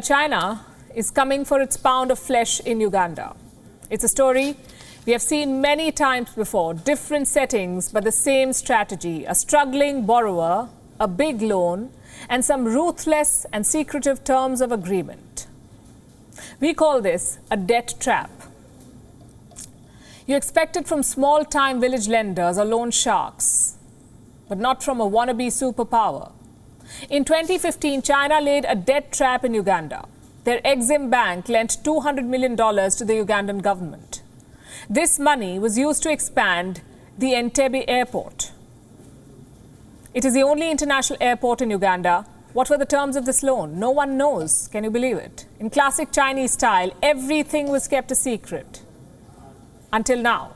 China is coming for its pound of flesh in Uganda. It's a story we have seen many times before, different settings, but the same strategy. A struggling borrower, a big loan, and some ruthless and secretive terms of agreement. We call this a debt trap. You expect it from small-time village lenders or loan sharks, but not from a wannabe superpower. In 2015, China laid a debt trap in Uganda. Their Exim Bank lent $200 million to the Ugandan government. This money was used to expand the Entebbe airport. It is the only international airport in Uganda. What were the terms of this loan? No one knows. Can you believe it? In classic Chinese style, everything was kept a secret. Until now.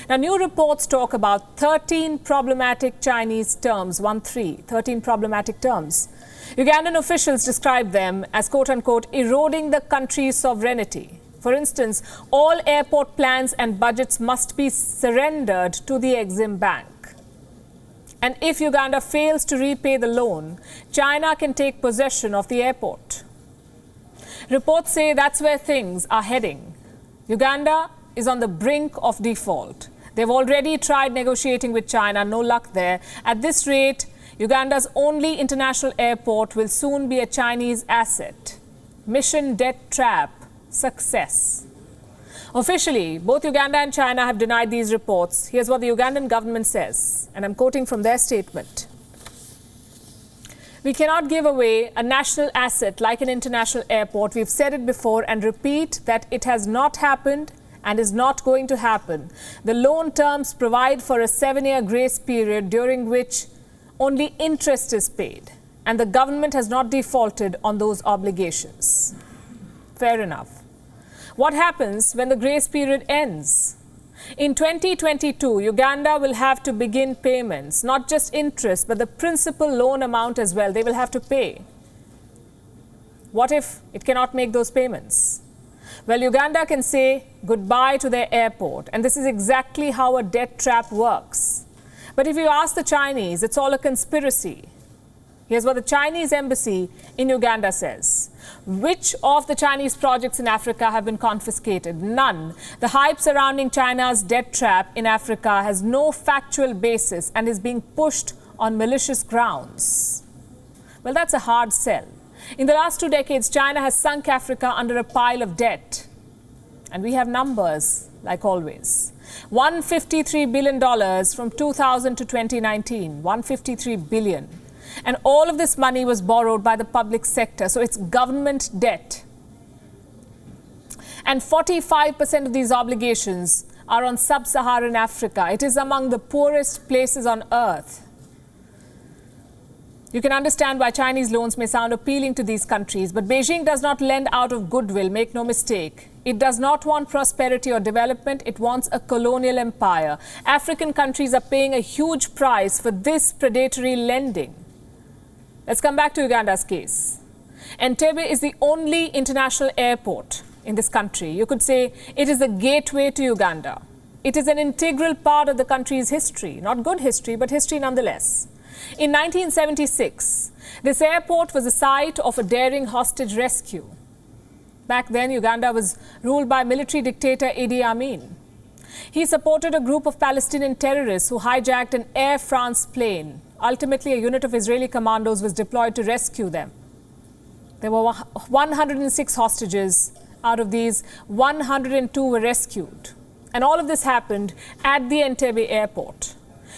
Now, new reports talk about 13 problematic Chinese terms, 13 problematic terms. Ugandan officials describe them as, quote-unquote, eroding the country's sovereignty. For instance, all airport plans and budgets must be surrendered to the Exim Bank. And if Uganda fails to repay the loan, China can take possession of the airport. Reports say that's where things are heading. Uganda is on the brink of default. They've already tried negotiating with China, no luck there. At this rate, Uganda's only international airport will soon be a Chinese asset. Mission debt trap, success. Officially, both Uganda and China have denied these reports. Here's what the Ugandan government says, and I'm quoting from their statement. We cannot give away a national asset like an international airport. We've said it before and repeat that it has not happened and is not going to happen. The loan terms provide for a 7-year grace period during which only interest is paid, and the government has not defaulted on those obligations. Fair enough. What happens when the grace period ends? In 2022, Uganda will have to begin payments, not just interest, but the principal loan amount as well. They will have to pay. What if it cannot make those payments? Well, Uganda can say goodbye to their airport, and this is exactly how a debt trap works. But if you ask the Chinese, it's all a conspiracy. Here's what the Chinese embassy in Uganda says. Which of the Chinese projects in Africa have been confiscated? None. The hype surrounding China's debt trap in Africa has no factual basis and is being pushed on malicious grounds. Well, that's a hard sell. In the last 2 decades, China has sunk Africa under a pile of debt. And we have numbers, like always. $153 billion from 2000 to 2019. $153 billion. And all of this money was borrowed by the public sector, so it's government debt. And 45% of these obligations are on sub-Saharan Africa. It is among the poorest places on earth. You can understand why Chinese loans may sound appealing to these countries, but Beijing does not lend out of goodwill, make no mistake. It does not want prosperity or development, it wants a colonial empire. African countries are paying a huge price for this predatory lending. Let's come back to Uganda's case. Entebbe is the only international airport in this country. You could say it is the gateway to Uganda. It is an integral part of the country's history. Not good history, but history nonetheless. In 1976, this airport was the site of a daring hostage rescue. Back then, Uganda was ruled by military dictator Idi Amin. He supported a group of Palestinian terrorists who hijacked an Air France plane. Ultimately, a unit of Israeli commandos was deployed to rescue them. There were 106 hostages. Out of these, 102 were rescued. And all of this happened at the Entebbe airport.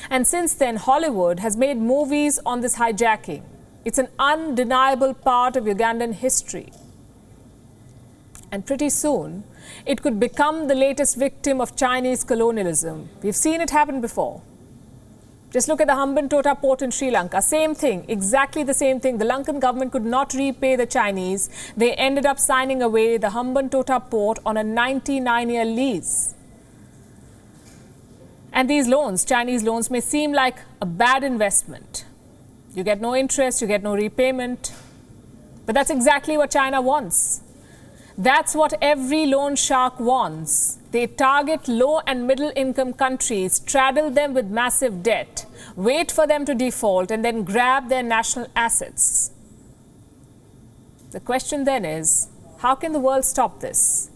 And since then, Hollywood has made movies on this hijacking. It's an undeniable part of Ugandan history. And pretty soon, it could become the latest victim of Chinese colonialism. We've seen it happen before. Just look at the Hambantota port in Sri Lanka. Same thing, exactly the same thing. The Lankan government could not repay the Chinese. They ended up signing away the Hambantota port on a 99-year lease. And these loans, Chinese loans, may seem like a bad investment. You get no interest, you get no repayment. But that's exactly what China wants. That's what every loan shark wants. They target low and middle income countries, straddle them with massive debt, wait for them to default, and then grab their national assets. The question then is, how can the world stop this?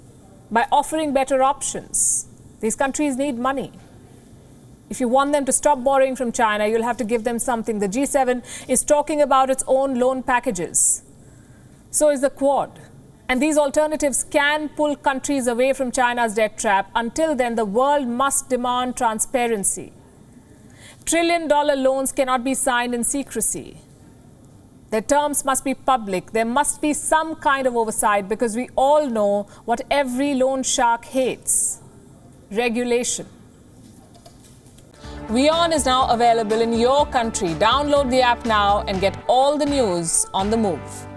By offering better options. These countries need money. If you want them to stop borrowing from China, you'll have to give them something. The G7 is talking about its own loan packages. So is the Quad. And these alternatives can pull countries away from China's debt trap. Until then, the world must demand transparency. Trillion-dollar loans cannot be signed in secrecy. Their terms must be public. There must be some kind of oversight, because we all know what every loan shark hates: regulation. WION is now available in your country. Download the app now and get all the news on the move.